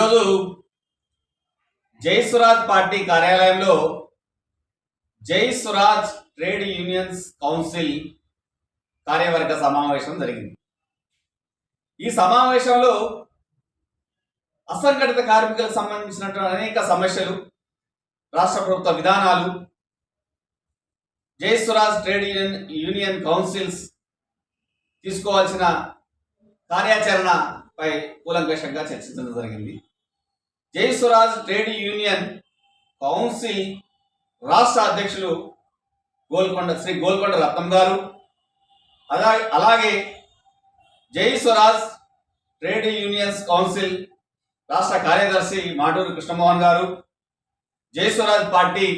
ఈరోజు జై స్వరాజ్ పార్టీ కార్యాలయంలో జై స్వరాజ్ ట్రేడ్ యూనియన్స్ కౌన్సిల్ కార్యవర్గ సమావేశం జరిగింది. ఈ సమావేశంలో అసంఘటిత కార్మికులకు సంబంధించినటువంటి అనేక సమస్యలు, రాష్ట్ర ప్రభుత్వ విధానాలు, జై స్వరాజ్ ట్రేడ్ యూనియన్ కౌన్సిల్స్ తీసుకోవాల్సిన కార్యాచరణపై కూలంకషంగా చర్చించడం జరిగింది. జై స్వరాజ్ ట్రేడ్ యూనియన్ కౌన్సిల్ రాష్ట్ర అధ్యక్షులు శ్రీ గోల్కొండ రత్నం గారు, అలాగే జై స్వరాజ్ ట్రేడ్ యూనియన్స్ కౌన్సిల్ రాష్ట్ర కార్యదర్శి మాటూరు కృష్ణమోహన్ గారు, జై స్వరాజ్ పార్టీ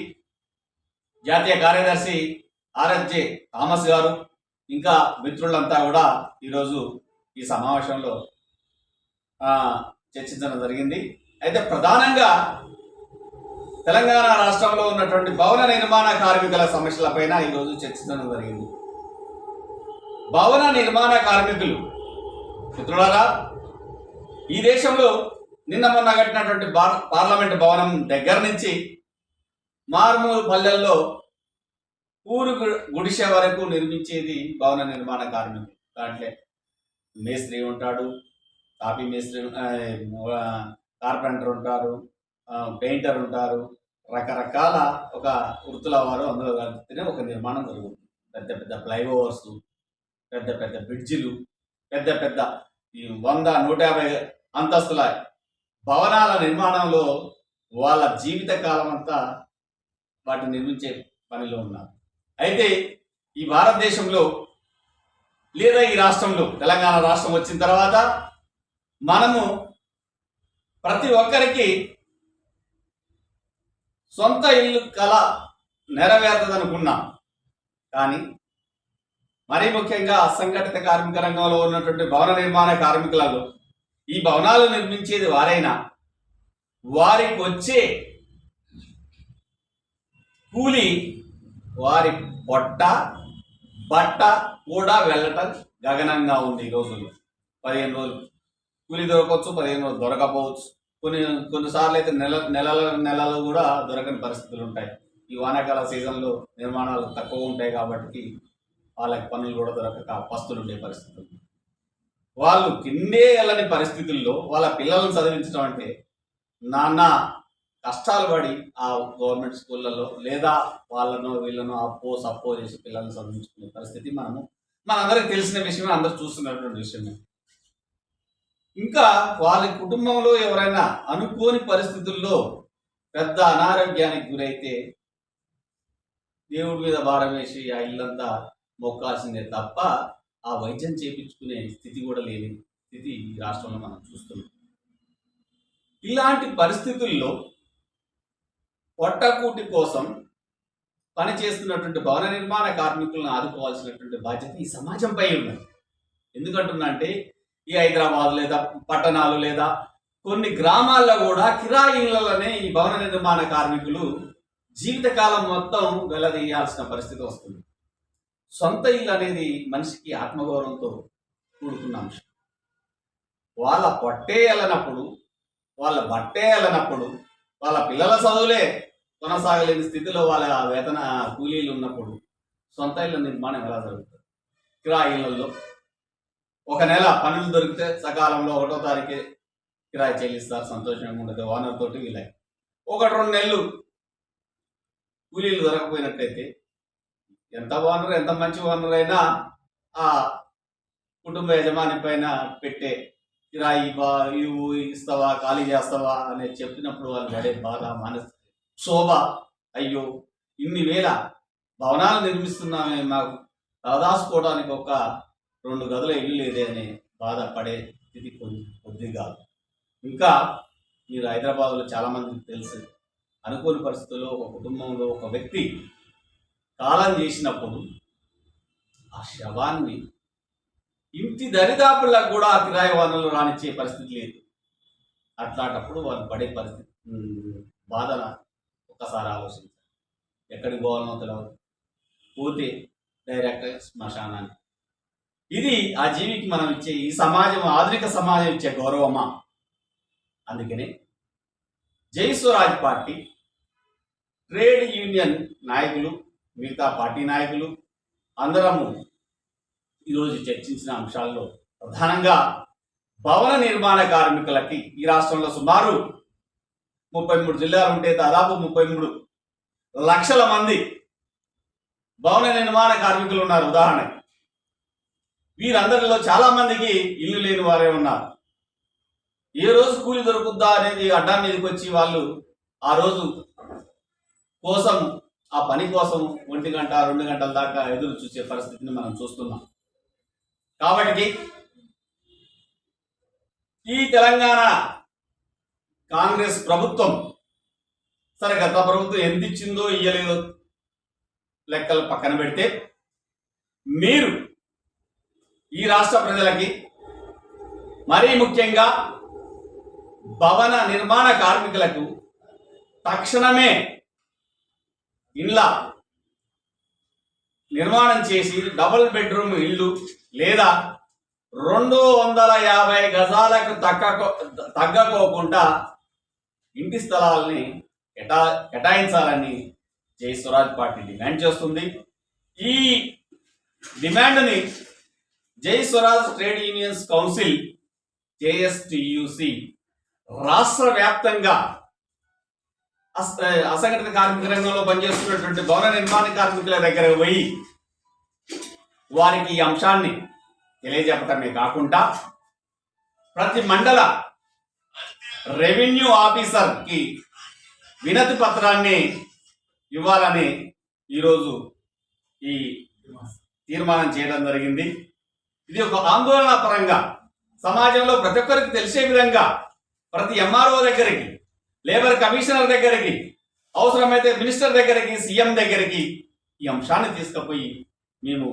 జాతీయ కార్యదర్శి ఆర్ఎస్జే థామస్ గారు, ఇంకా మిత్రులంతా కూడా ఈరోజు ఈ సమావేశంలో చర్చించడం జరిగింది. అయితే ప్రధానంగా తెలంగాణ రాష్ట్రంలో ఉన్నటువంటి భవన నిర్మాణ కార్మికుల సమస్యలపైన ఈరోజు చర్చించడం జరిగింది. భవన నిర్మాణ కార్మికులు మిత్రులారా, ఈ దేశంలో నిన్న మొన్న కట్టినటువంటి పార్లమెంటు భవనం దగ్గర నుంచి మారుమూల పల్లెల్లో ఊరు గుడిసె వరకు నిర్మించేది భవన నిర్మాణ కార్మికులు. దాంట్లో మేస్త్రి ఉంటాడు, కాపీ మేస్త్రి, కార్పెంటర్ ఉంటారు, పెయింటర్ ఉంటారు, రకరకాల ఒక వృత్తుల వారు అందులో కలిపితేనే ఒక నిర్మాణం జరుగుతుంది. పెద్ద పెద్ద ఫ్లైఓవర్స్, పెద్ద పెద్ద బ్రిడ్జిలు, పెద్ద పెద్ద 100-150 అంతస్తుల భవనాల నిర్మాణంలో వాళ్ళ జీవిత కాలం అంతా వాటిని నిర్మించే పనిలో ఉన్నారు. అయితే ఈ భారతదేశంలో లేదా ఈ రాష్ట్రంలో, తెలంగాణ రాష్ట్రం వచ్చిన తర్వాత మనము ప్రతి ఒక్కరికి సొంత ఇల్లు కళ నెరవేరుతుందనుకున్నాం. కానీ మరీ ముఖ్యంగా అసంఘటిత కార్మిక రంగంలో ఉన్నటువంటి భవన నిర్మాణ కార్మికులలో ఈ భవనాలు నిర్మించేది వారైనా వారికి వచ్చే కూలి, వారి పొట్ట బట్ట కూడా వెళ్ళటం గగనంగా ఉంది. ఈ రోజుల్లో 15 రోజులు కూలి దొరకవచ్చు, 15 రోజులు దొరకపోవచ్చు, కొన్నిసార్లు అయితే నెలలు కూడా దొరకని పరిస్థితులు ఉంటాయి. ఈ వానాకాల సీజన్లో నిర్మాణాలు తక్కువ ఉంటాయి కాబట్టి వాళ్ళకి పనులు కూడా దొరకక పస్తులు ఉండే పరిస్థితులు. వాళ్ళు కిందే వెళ్ళని పరిస్థితుల్లో వాళ్ళ పిల్లలను చదివించడం అంటే నాన్న కష్టాలు పడి ఆ గవర్నమెంట్ స్కూళ్ళలో లేదా వాళ్ళను వీళ్ళను సప్పో చేసి పిల్లల్ని చదివించుకునే పరిస్థితి మనందరికి తెలిసిన విషయమే, అందరూ చూస్తున్నటువంటి విషయమే. ఇంకా వాళ్ళ కుటుంబంలో ఎవరైనా అనుకోని పరిస్థితుల్లో పెద్ద అనారోగ్యానికి గురైతే దేవుడి మీద భారం వేసి ఆ ఇల్లంతా మొక్కాల్సిందే తప్ప ఆ వైద్యం చేయించుకునే స్థితి కూడా లేని స్థితి ఈ రాష్ట్రంలో మనం చూస్తున్నాం. ఇలాంటి పరిస్థితుల్లో పొట్టకూటి కోసం పనిచేస్తున్నటువంటి భవన నిర్మాణ కార్మికులను ఆదుకోవాల్సినటువంటి బాధ్యత ఈ సమాజంపై ఉన్నది. ఎందుకంటున్నా అంటే ఈ హైదరాబాద్ లేదా పట్టణాలు లేదా కొన్ని గ్రామాల్లో కూడా కిరాయి ఇళ్లలోనే ఈ భవన నిర్మాణ కార్మికులు జీవితకాలం మొత్తం వెల్లదీయాల్సిన పరిస్థితి వస్తుంది. సొంత ఇల్లు అనేది మనిషికి ఆత్మగౌరవంతో కూడుకున్న అంశం. వాళ్ళ పొట్టే వెళ్ళనప్పుడు, వాళ్ళ బట్టే వెళ్ళనప్పుడు, వాళ్ళ పిల్లల చదువులే కొనసాగలేని స్థితిలో వాళ్ళ వేతన కూలీలు ఉన్నప్పుడు సొంత ఇళ్ళ నిర్మాణం ఎలా జరుగుతుంది? కిరాయి ఇళ్లలో ఒక నెల పనులు దొరికితే సకాలంలో 1వ తారీఖే కిరాయి చెల్లిస్తారు, సంతోషంగా ఉండదు ఓనర్ తోటి. వీళ్ళకి 1-2 నెలలు కూలీలు దొరకపోయినట్టయితే ఎంత మంచి ఓనర్ అయినా ఆ కుటుంబ యజమాని పైన పెట్టే కిరాయి ఇస్తావా, ఖాళీ చేస్తావా అనేది చెప్పినప్పుడు వాళ్ళు పడే బాధ, మానసిక శోభ, అయ్యో ఇన్ని వేల భవనాలు నిర్మిస్తున్నామే, మాకు తలదాసుకోవడానికి ఒక 2 గదుల ఇల్లు లేదే అనే బాధపడే స్థితి కొద్దిగా. ఇంకా మీరు హైదరాబాద్లో చాలామందికి తెలుసు, అనుకోని పరిస్థితుల్లో ఒక కుటుంబంలో ఒక వ్యక్తి కాలం చేసినప్పుడు ఆ శవాన్ని ఇంటి దరిదాపులకు కూడా కిరాయి వనరులు రానిచ్చే పరిస్థితి లేదు. అట్లాంటప్పుడు వాళ్ళు పడే పరిస్థితి బాధన ఒక్కసారి ఆలోచించాలి. ఎక్కడికి పోవాలనో తెలియదు, పోతే డైరెక్ట్ శ్మశానాన్ని. ఇది ఆ జీవికి మనం ఇచ్చే ఈ సమాజం, ఆధునిక సమాజం ఇచ్చే గౌరవమా? అందుకనే జై స్వరాజ్ పార్టీ ట్రేడ్ యూనియన్ నాయకులు, మిగతా పార్టీ నాయకులు అందరము ఈరోజు చర్చించిన అంశాల్లో ప్రధానంగా భవన నిర్మాణ కార్మికులకి ఈ రాష్ట్రంలో సుమారు 33 జిల్లాలు ఉంటే దాదాపు 33 లక్షల మంది భవన నిర్మాణ కార్మికులు ఉన్నారు. ఉదాహరణకి వీరందరిలో చాలా మందికి ఇల్లు లేని వారే ఉన్నారు. ఏ రోజు కూలి దొరుకుద్దా అనేది అడ్డా మీదకి వచ్చి వాళ్ళు ఆ రోజు కోసం, ఆ పని కోసం 1 గంట 2 గంటల దాకా ఎదురు చూసే పరిస్థితిని మనం చూస్తున్నాం. కాబట్టి ఈ తెలంగాణ కాంగ్రెస్ ప్రభుత్వం, సరే గత ప్రభుత్వం ఎంత ఇచ్చిందో ఇయ్యలేదో లెక్కలు పక్కన పెడితే, మీరు ఈ రాష్ట్ర ప్రజలకి మరీ ముఖ్యంగా భవన నిర్మాణ కార్మికులకు తక్షణమే ఇండ్ల నిర్మాణం చేసి డబుల్ బెడ్రూమ్ ఇల్లు లేదా 250 గజాలకు తగ్గకోకుండా ఇంటి స్థలాలని కేటాయించాలని జై స్వరాజ్ పార్టీ డిమాండ్ చేస్తుంది. ఈ డిమాండ్ని జై Swaraj trade unions council JSTUC రాష్ట్ర వ్యాప్తంగా అసంఘటిత కార్మిక రంగంలో పనిచేస్తున్నటువంటి భవన నిర్మాణ కార్మికుల దగ్గర పోయి వారికి ఈ అంశాన్ని తెలియజెప్పటమే కాకుండా ప్రతి మండల రెవెన్యూ ఆఫీసర్కి వినతి పత్రాన్ని ఇవ్వాలని ఈరోజు ఈ తీర్మానం చేయడం జరిగింది. ఇది ఒక ఆందోళన పరంగా సమాజంలో ప్రతి ఒక్కరికి తెలిసే విధంగా ప్రతి MRO దగ్గరికి, లేబర్ కమిషనర్ దగ్గరికి, అవసరమైతే మినిస్టర్ దగ్గరికి, సీఎం దగ్గరికి ఈ అంశాన్ని తీసుకుపోయి మేము